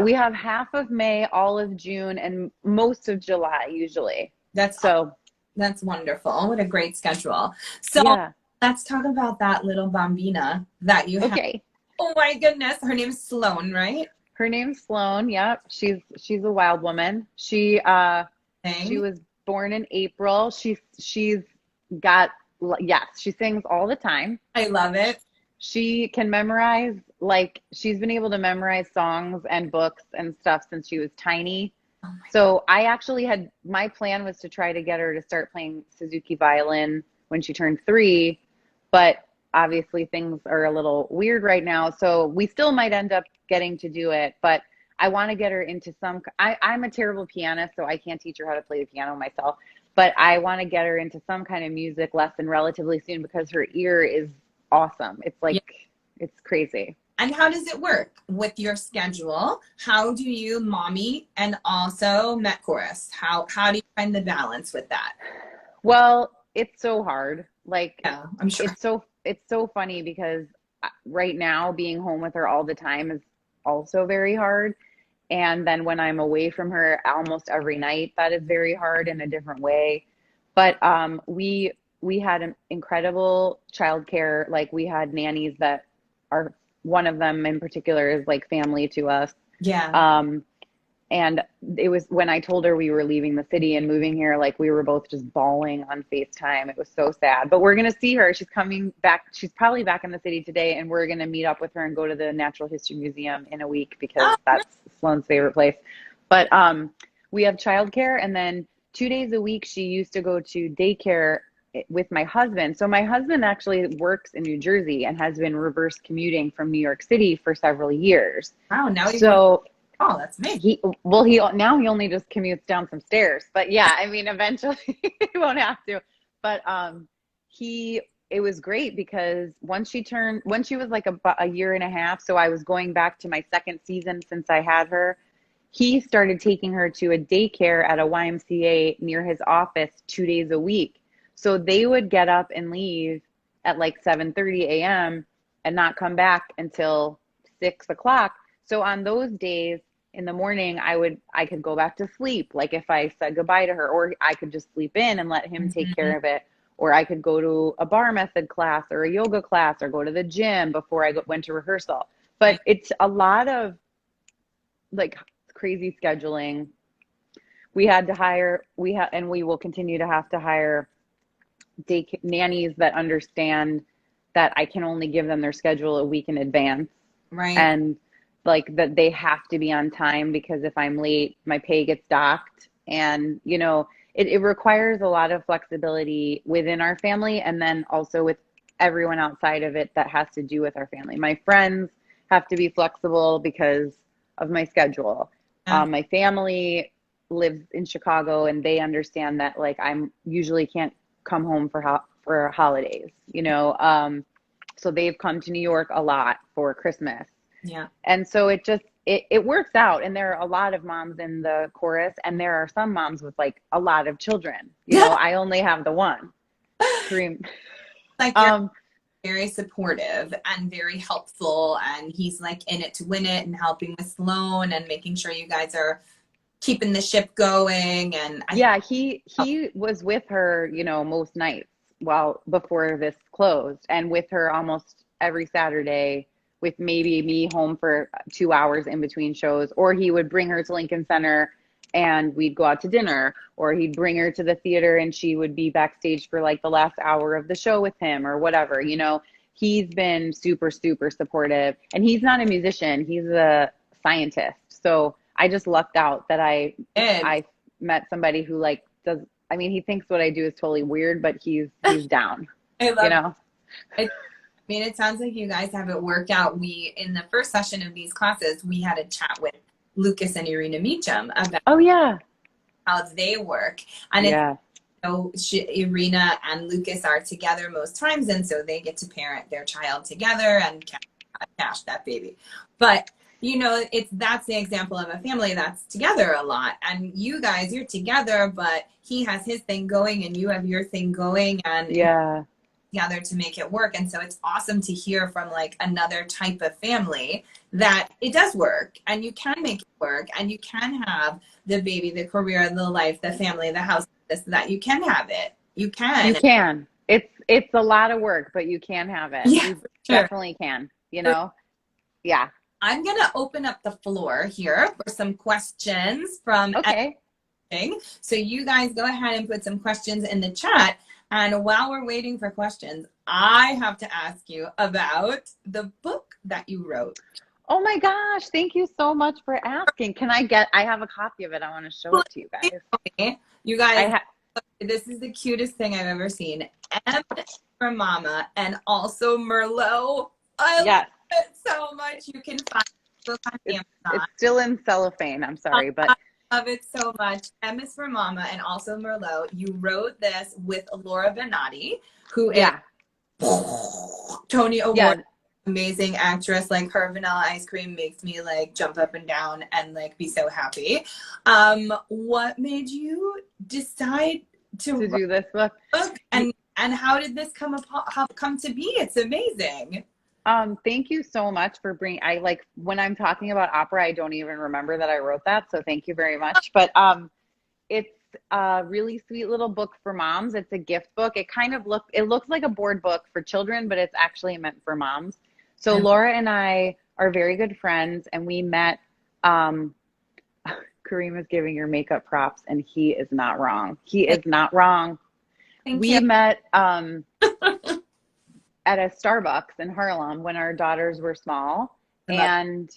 we have half of May, all of June, and most of July usually. That's So, that's wonderful. What a great schedule. So yeah. let's talk about that little bambina that you have. Okay. Oh my goodness. Her name's Sloan, right? Her name's Sloan. Yep. She's a wild woman. She Thing. was born in April. She's got, yes, she sings all the time. I love it. She can memorize, like she's been able to memorize songs and books and stuff since she was tiny. Oh my God. So I actually my plan was to try to get her to start playing Suzuki violin when she turned 3, but obviously things are a little weird right now. So we still might end up getting to do it, but I want to get her into I'm a terrible pianist, so I can't teach her how to play the piano myself, but I want to get her into some kind of music lesson relatively soon, because her ear is awesome. It's Yeah. like, it's crazy. And how does it work with your schedule? How do you mommy and also Met Chorus? How do you find the balance with that? Well, it's so hard. Like, Yeah, I'm sure. it's so funny, because right now being home with her all the time is also very hard. And then when I'm away from her almost every night, that is very hard in a different way. But we had an incredible childcare. Like, we had nannies that are, one of them in particular is like family to us. Yeah. And it was when I told her we were leaving the city and moving here, like we were both just bawling on FaceTime. It was so sad. But we're going to see her. She's coming back. She's probably back in the city today, and we're going to meet up with her and go to the Natural History Museum in a week, because Oh, that's Sloane's favorite place. But we have childcare, and then 2 days a week she used to go to daycare with my husband. So my husband actually works in New Jersey and has been reverse commuting from New York City for several years. wow. Now you So oh, that's amazing. he now he only just commutes down some stairs. But yeah, I mean, eventually he won't have to. But it was great, because when she was like a year and a half, so I was going back to my second season since I had her, he started taking her to a daycare at a YMCA near his office 2 days a week. So they would get up and leave at like 7:30 a.m. and not come back until 6 o'clock. So on those days in the morning, I could go back to sleep. Like if I said goodbye to her, or I could just sleep in and let him take care of it. Or I could go to a bar method class or a yoga class, or go to the gym before I went to rehearsal. But it's a lot of like crazy scheduling. And we will continue to have to hire nannies that understand that I can only give them their schedule a week in advance. Right. And like that they have to be on time, because if I'm late, my pay gets docked. And, you know, it requires a lot of flexibility within our family, and then also with everyone outside of it that has to do with our family. My friends have to be flexible because of my schedule. Yeah. My family lives in Chicago, and they understand that like I'm usually can't come home for holidays, you know. So they've come to New York a lot for Christmas. Yeah. And so it just it works out. And there are a lot of moms in the chorus, and there are some moms with like a lot of children. You know, I only have the one. Kareem. Like you're very supportive and very helpful, and he's like in it to win it and helping with Sloan and making sure you guys are keeping the ship going. And yeah, he was with her, you know, most nights before this closed, and with her almost every Saturday, with maybe me home for 2 hours in between shows. Or he would bring her to Lincoln Center and we'd go out to dinner, or he'd bring her to the theater and she would be backstage for like the last hour of the show with him or whatever. You know, he's been super, super supportive, and he's not a musician. He's a scientist. So I just lucked out that I met somebody who like does, I mean, he thinks what I do is totally weird, but he's down, I love you know? I mean, it sounds like you guys have it worked out. In the first session of these classes, we had a chat with Lucas and Irina Meacham about how they work. And yeah. Irina and Lucas are together most times, and so they get to parent their child together and cash that baby. But you know, that's the example of a family that's together a lot. And you guys, you're together, but he has his thing going and you have your thing going, and together to make it work. And so it's awesome to hear from like another type of family that it does work, and you can make it work, and you can have the baby, the career, the life, the family, the house, that you can have it. You can. It's a lot of work, but you can have it. Yeah, you definitely can, you know? Yeah. I'm going to open up the floor here for some questions from everything. So you guys go ahead and put some questions in the chat. And while we're waiting for questions, I have to ask you about the book that you wrote. Oh my gosh. Thank you so much for asking. I have a copy of it. I want to show it to you guys. You guys, this is the cutest thing I've ever seen. M for Mama, and also Merlot. I love it so much. You can find the book on Amazon. It's still in cellophane. I'm sorry, but I love it so much. M is for Mama and also Merlot. You wrote this with Laura Benatti, who is Tony Award amazing actress. Like, her vanilla ice cream makes me like jump up and down and like be so happy. What made you decide to do this book? And how did this come to be? It's amazing. Thank you so much for when I'm talking about opera, I don't even remember that I wrote that. So thank you very much. But it's a really sweet little book for moms. It's a gift book. It looks like a board book for children, but it's actually meant for moms. So Laura and I are very good friends, and we met, Kareem is giving your makeup props, and he is not wrong. He is not wrong. We met at a Starbucks in Harlem when our daughters were small, and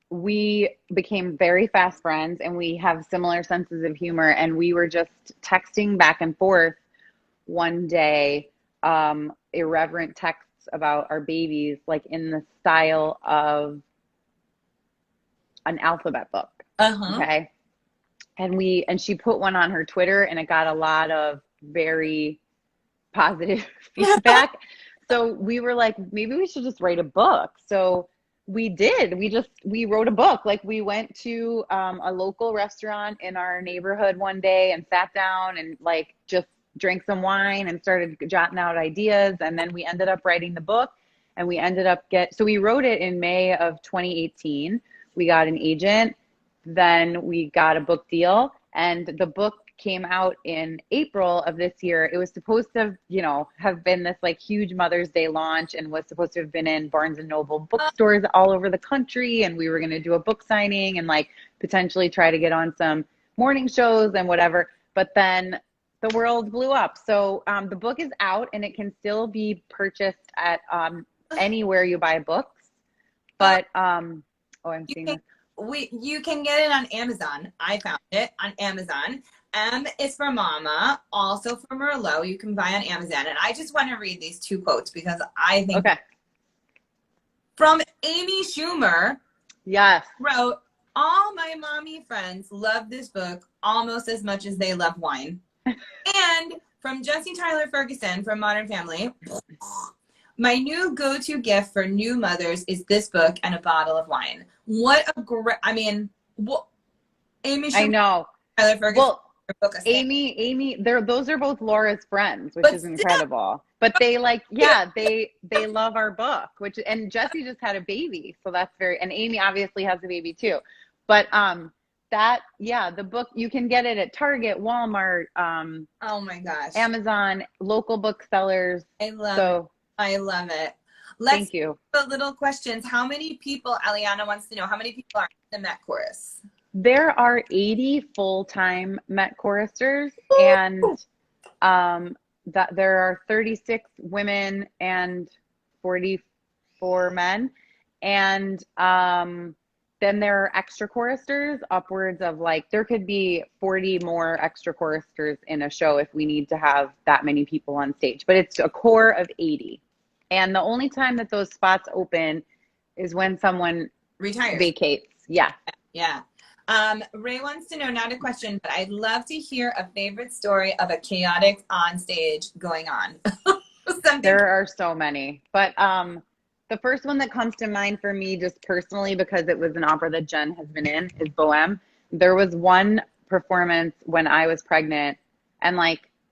we became very fast friends, and we have similar senses of humor, and we were just texting back and forth one day, irreverent texts about our babies, like in the style of an alphabet book. Okay. And she put one on her Twitter, and it got a lot of very positive feedback. So we were like, maybe we should just write a book. So we did. We wrote a book. Like, we went to a local restaurant in our neighborhood one day and sat down and like just drank some wine and started jotting out ideas. And then we ended up writing the book, and we ended up so we wrote it in May of 2018. We got an agent, then we got a book deal, and the book came out in April of this year. It was supposed to, have been this like huge Mother's Day launch, and was supposed to have been in Barnes and Noble bookstores all over the country. And we were going to do a book signing and like potentially try to get on some morning shows and whatever. But then the world blew up. So the book is out and it can still be purchased at anywhere you buy books. But I'm seeing this. You can get it on Amazon. I found it on Amazon. M is for Mama, also for Merlot. You can buy on Amazon. And I just want to read these two quotes because I think Okay. From Amy Schumer. Yes. Wrote, all my mommy friends love this book almost as much as they love wine. And from Jesse Tyler Ferguson from Modern Family, my new go-to gift for new mothers is this book and a bottle of wine. What a great, Amy Schumer, I know. Tyler Ferguson. Well, Amy, those are both Laura's friends, which is incredible. But they they love our book, and Jesse just had a baby, so that's and Amy obviously has a baby too. But the book, you can get it at Target, Walmart, oh my gosh, Amazon, local booksellers. I love it. Thank you. The little questions. How many people, Eliana wants to know, how many people are in the Met Chorus? There are 80 full-time Met choristers, and that there are 36 women and 44 men. And then there are extra choristers, upwards of there could be 40 more extra choristers in a show if we need to have that many people on stage. But it's a core of 80. And the only time that those spots open is when someone retires, vacates. Yeah. Yeah. Ray wants to know, not a question, but I'd love to hear a favorite story of a chaotic on stage going on. There are so many, but the first one that comes to mind for me, just personally, because it was an opera that Jen has been in, is Bohème. There was one performance when I was pregnant, and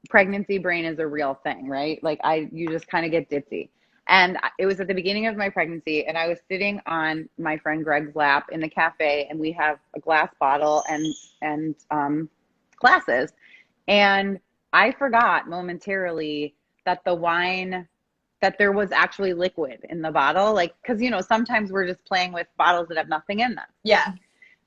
pregnancy brain is a real thing, right? You just kind of get ditzy. And it was at the beginning of my pregnancy, and I was sitting on my friend Greg's lap in the cafe, and we have a glass bottle and glasses. And I forgot momentarily that the wine, that there was actually liquid in the bottle. Because, sometimes we're just playing with bottles that have nothing in them. Yeah.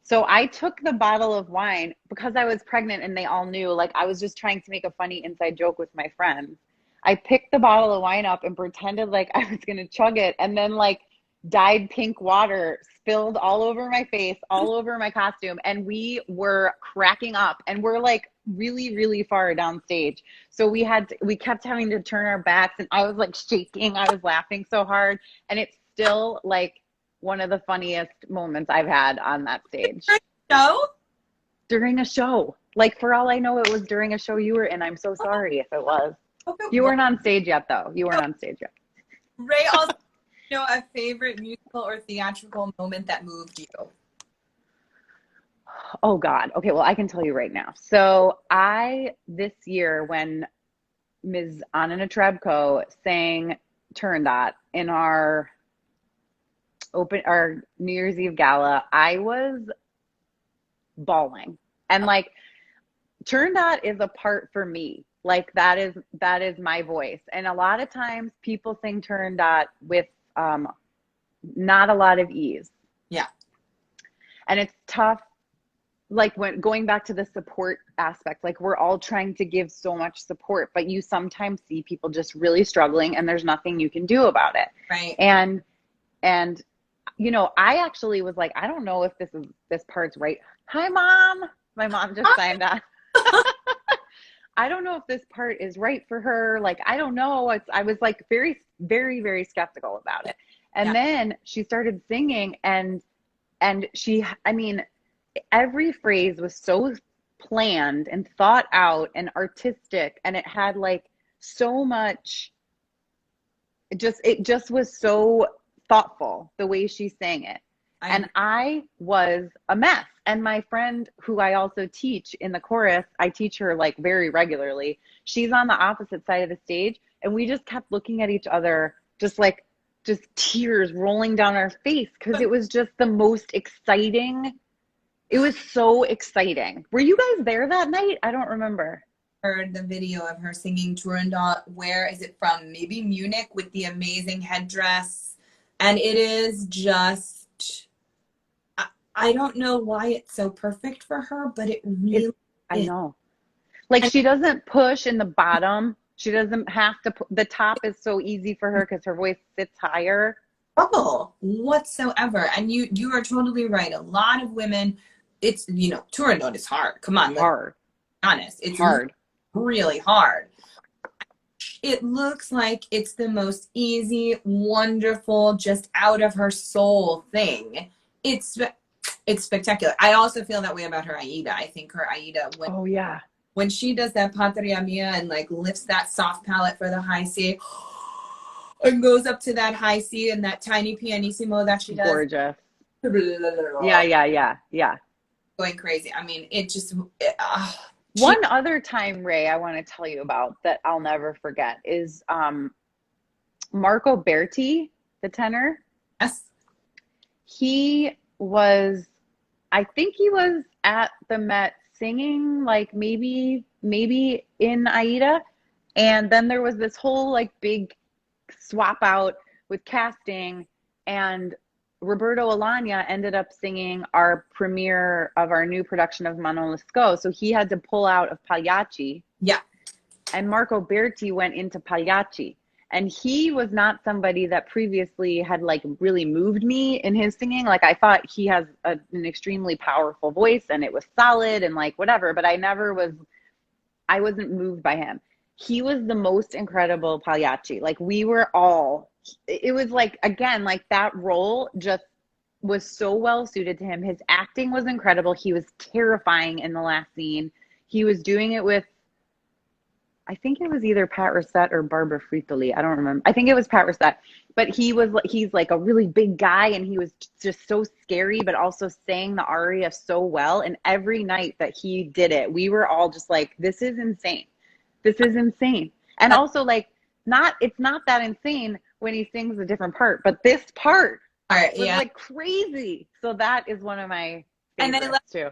So I took the bottle of wine because I was pregnant and they all knew, I was just trying to make a funny inside joke with my friends. I picked the bottle of wine up and pretended like I was going to chug it, and then dyed pink water spilled all over my face, all over my costume. And we were cracking up, and we're really, really far downstage. So we kept having to turn our backs, and I was shaking. I was laughing so hard. And it's still one of the funniest moments I've had on that stage. During a show. For all I know, it was during a show you were in. I'm so sorry if it was. You weren't on stage yet, though. You weren't on stage yet. Ray, also, a favorite musical or theatrical moment that moved you? Oh, God. Okay, well, I can tell you right now. So this year, when Ms. Anna Netrebko sang Turandot in our New Year's Eve gala, I was bawling. And Turandot is a part for me. That is my voice. And a lot of times people sing Turandot with not a lot of ease. Yeah. And it's tough. When going back to the support aspect, we're all trying to give so much support, but you sometimes see people just really struggling and there's nothing you can do about it. Right. And I actually was I don't know if this part's right. Hi, Mom. My mom just signed on. I don't know if this part is right for her. I don't know. I was very, very, very skeptical about it. And then she started singing, and she, every phrase was so planned and thought out and artistic, and it had so much, it just was so thoughtful the way she sang it. And I was a mess. And my friend, who I also teach in the chorus, I teach her very regularly. She's on the opposite side of the stage. And we just kept looking at each other, just tears rolling down our face, because it was just the most exciting. It was so exciting. Were you guys there that night? I don't remember. Heard the video of her singing Turandot. Where is it from? Maybe Munich, with the amazing headdress. And it is just, I don't know why it's so perfect for her, but it really I know. Like she doesn't push in the bottom. She doesn't have to the top is so easy for her because her voice sits higher. Trouble whatsoever. And you are totally right. A lot of women, it's, you know, Turandot is hard. Come on, let's Hard. be honest. It's Hard. really hard. It looks like it's the most easy, wonderful, just out of her soul thing. It's spectacular. I also feel that way about her Aida. I think her Aida, when she does that Patria Mia and like lifts that soft palate for the high C and goes up to that high C and that tiny pianissimo that she does. Gorgeous. Yeah. Going crazy. I mean, it just... One other time, Ray, I want to tell you about that I'll never forget is Marco Bertie, the tenor. Yes. He was, I think he was at the Met singing, like maybe in Aida. And then there was this whole like big swap out with casting, and Roberto Alagna ended up singing our premiere of our new production of Manon Lescaut. So he had to pull out of Pagliacci. Yeah. And Marco Berti went into Pagliacci. And he was not somebody that previously had like really moved me in his singing. Like I thought he has an extremely powerful voice and it was solid and like whatever, but I wasn't moved by him. He was the most incredible Pagliacci. Like it was like, again, like that role just was so well suited to him. His acting was incredible. He was terrifying in the last scene. He was doing it with, I think it was either Pat Rosette or Barbara Frittoli. I don't remember. I think it was Pat Rosette, but he's like a really big guy and he was just so scary, but also sang the aria so well. And every night that he did it, we were all just like, this is insane. This is insane. And also like, it's not that insane when he sings a different part, but this part was like crazy. So that is one of my favorites, and I love too.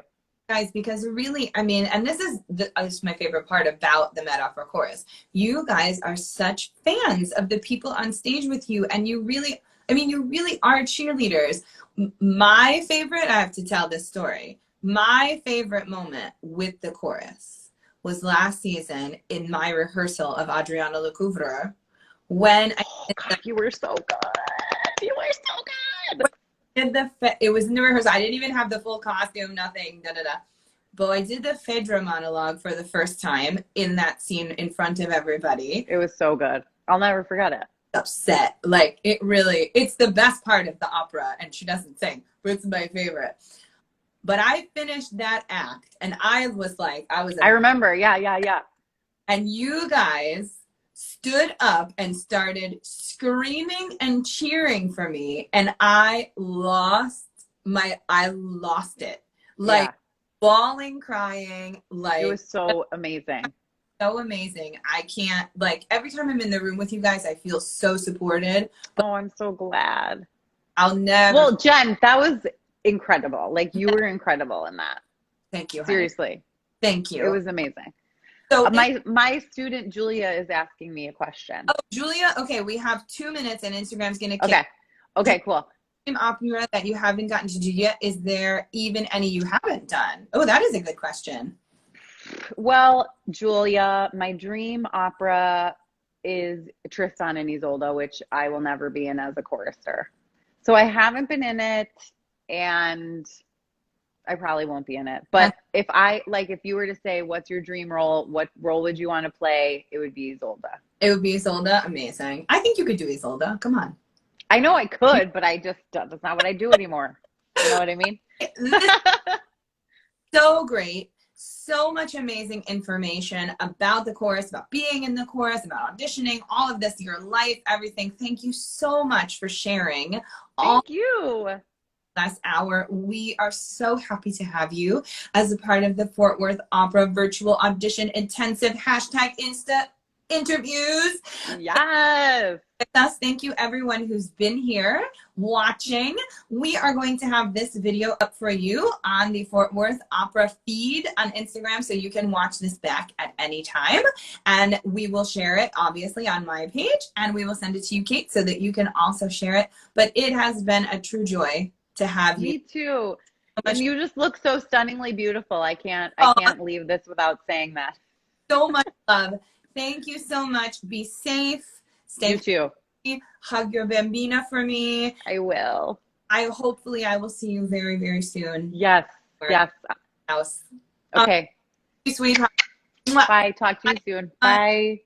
Guys, because really, I mean, and this is my favorite part about the Met Opera Chorus. You guys are such fans of the people on stage with you, and you really are cheerleaders. My favorite, I have to tell this story. My favorite moment with the chorus was last season in my rehearsal of Adriana Lecouvreur, when you were so good. You were so good. It was in the rehearsal. I didn't even have the full costume, nothing, But I did the Phaedra monologue for the first time in that scene in front of everybody. It was so good. I'll never forget it. Upset. Like, it's the best part of the opera, and she doesn't sing, but it's my favorite. But I finished that act, and I remember, yeah. And you guys stood up and started screaming and cheering for me, and I lost it. Like, bawling, crying, like it was so amazing. So amazing. I can't, like, every time I'm in the room with you guys, I feel so supported. Oh, I'm so glad. I'll never. Well, Jen, that was incredible. Like, you were incredible in that. Thank you. Seriously. Honey. Thank you. It was amazing. So my student Julia is asking me a question. Oh, Julia. Okay, we have 2 minutes, and Instagram's gonna kick. Okay, cool. Opera that you haven't gotten to do yet. Is there even any you haven't done? Oh, that is a good question. Well, Julia, my dream opera is Tristan and Isolde, which I will never be in as a chorister. So I haven't been in it, and I probably won't be in it. But if you were to say, what's your dream role? What role would you want to play? It would be Isolde. It would be Isolde. Amazing. I think you could do Isolde. Come on. I know I could, but that's not what I do anymore. You know what I mean? So great. So much amazing information about the chorus, about being in the chorus, about auditioning, all of this, your life, everything. Thank you so much for sharing. Thank you. Last hour. We are so happy to have you as a part of the Fort Worth Opera Virtual Audition Intensive #Insta interviews. Yes. Thank you everyone who's been here watching. We are going to have this video up for you on the Fort Worth Opera feed on Instagram, so you can watch this back at any time. And we will share it obviously on my page, and we will send it to you, Kate, so that you can also share it. But it has been a true joy to have you. Me too. And you just look so stunningly beautiful. I can't leave this without saying that. So much love. Thank you so much. Be safe. You Stay too. healthy. Hug your bambina for me. I will. Hopefully I will see you very, very soon. Yes. Yes. House. Okay. Sweetheart. Bye. Talk to you soon. Bye.